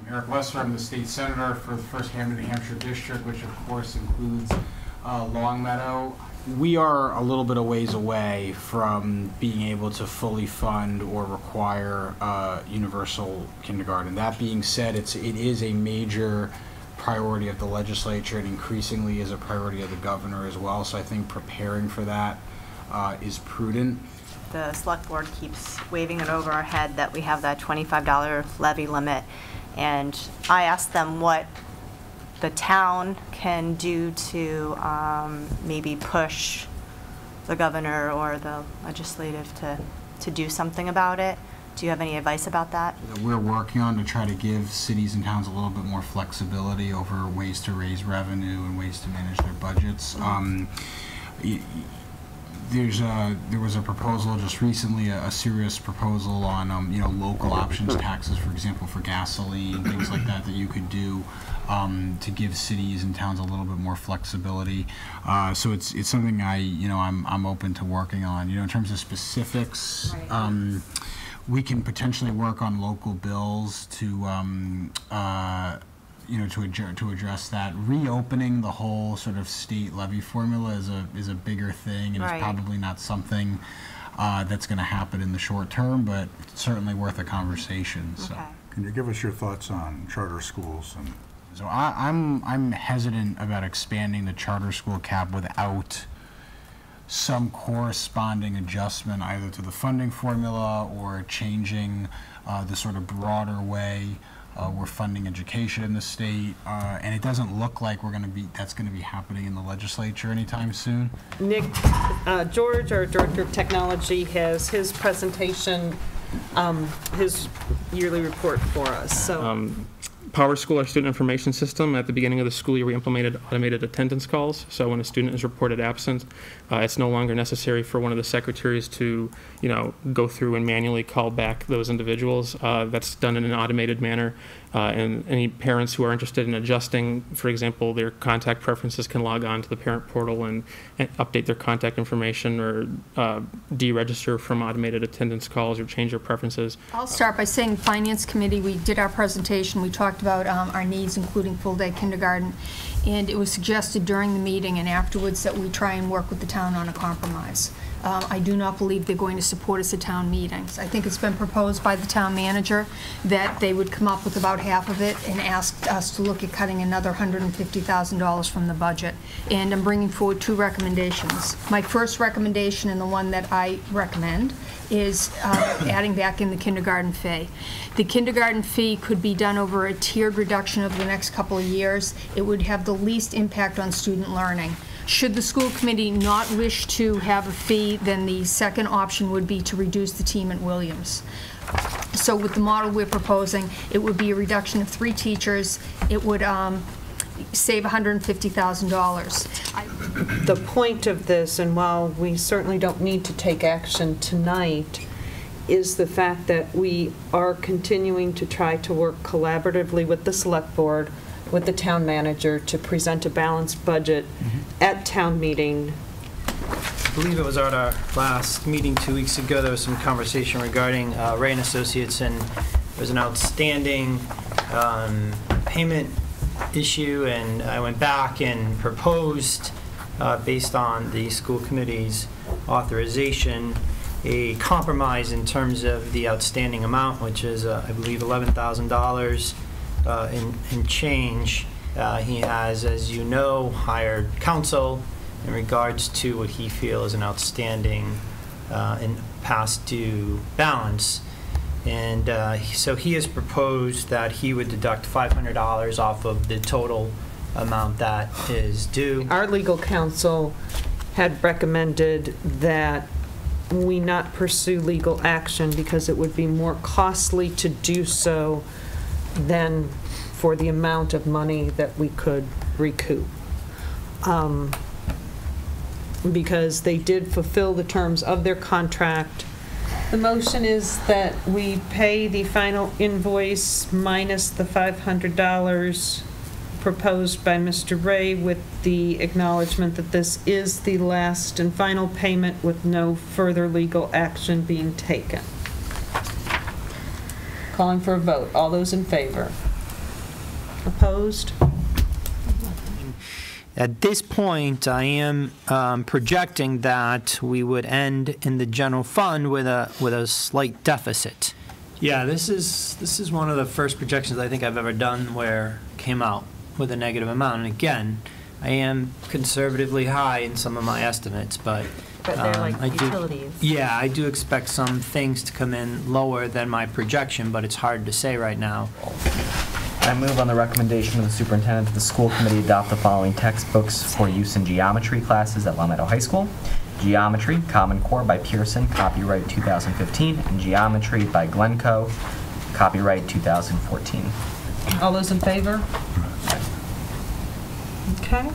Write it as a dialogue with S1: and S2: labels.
S1: Eric Lessor. I'm the state senator for the 1st Hampton, New Hampshire district, which of course includes Longmeadow. We are a little bit of ways away from being able to fully fund or require universal kindergarten. That being said, it is a major priority of the legislature and increasingly is a priority of the governor as well. So I think preparing for that is prudent.
S2: The select board keeps waving it over our head that we have that $25 levy limit, and I asked them what the town can do to maybe push the governor or the legislative to do something about it. Do you have any advice about that?
S1: We're working on to try to give cities and towns a little bit more flexibility over ways to raise revenue and ways to manage their budgets. There was a proposal just recently, a serious proposal on local options taxes, for example, for gasoline, things like that you could do to give cities and towns a little bit more flexibility. So it's something I'm open to working on. In terms of specifics, right. We can potentially work on local bills to to address that. Reopening the whole sort of state levy formula is a bigger thing, and right. It's probably not something that's going to happen in the short term, but it's certainly worth a conversation. Okay. So,
S3: can you give us your thoughts on charter schools? And
S1: so I'm hesitant about expanding the charter school cap without some corresponding adjustment either to the funding formula or changing the sort of broader way we're funding education in the state, and it doesn't look like that's going to be happening in the legislature anytime soon.
S4: Nick, George, our Director of Technology, has his presentation, his yearly report for us. So.
S5: PowerSchool, our student information system, at the beginning of the school year, we implemented automated attendance calls. So when a student is reported absent, it's no longer necessary for one of the secretaries to, go through and manually call back those individuals. That's done in an automated manner. And any parents who are interested in adjusting, for example, their contact preferences, can log on to the parent portal and update their contact information or deregister from automated attendance calls or change their preferences.
S6: I'll start by saying Finance Committee, we did our presentation. We talked about our needs, including full-day kindergarten, and it was suggested during the meeting and afterwards that we try and work with the town on a compromise. I do not believe they're going to support us at town meetings. I think it's been proposed by the town manager that they would come up with about half of it and ask us to look at cutting another $150,000 from the budget. And I'm bringing forward 2 recommendations. My first recommendation, and the one that I recommend, is adding back in the kindergarten fee. The kindergarten fee could be done over a tiered reduction over the next couple of years. It would have the least impact on student learning. Should the school committee not wish to have a fee, then the second option would be to reduce the team at Williams. So with the model we're proposing, it would be a reduction of 3 teachers. It would save $150,000.
S4: The point of this, and while we certainly don't need to take action tonight, is the fact that we are continuing to try to work collaboratively with the select board, with the town manager, to present a balanced budget at town meeting.
S7: I believe it was at our last meeting 2 weeks ago. There was some conversation regarding Ray and Associates, and there was an outstanding payment issue, and I went back and proposed, based on the school committee's authorization, a compromise in terms of the outstanding amount, which is, I believe, $11,000 in change. He has, as you know, hired counsel in regards to what he feels is an outstanding and past due balance. And so he has proposed that he would deduct $500 off of the total amount that is due.
S4: Our legal counsel had recommended that we not pursue legal action because it would be more costly to do so than for the amount of money that we could recoup. Because they did fulfill the terms of their contract. The motion is that we pay the final invoice minus the $500 proposed by Mr. Ray, with the acknowledgement that this is the last and final payment with no further legal action being taken. Calling for a vote. All those in favor? Opposed?
S7: At this point, I am projecting that we would end in the general fund with a slight deficit. Yeah, this is one of the first projections I think I've ever done where it came out with a negative amount. And again, I am conservatively high in some of my estimates, but
S2: they're like
S7: I
S2: utilities.
S7: Yeah, I do expect some things to come in lower than my projection, but it's hard to say right now.
S8: I move on the recommendation of the superintendent that the school committee adopt the following textbooks for use in geometry classes at Long Meadow High School. Geometry, Common Core by Pearson, copyright 2015, and Geometry by Glencoe, copyright 2014.
S4: All those in favor? Okay.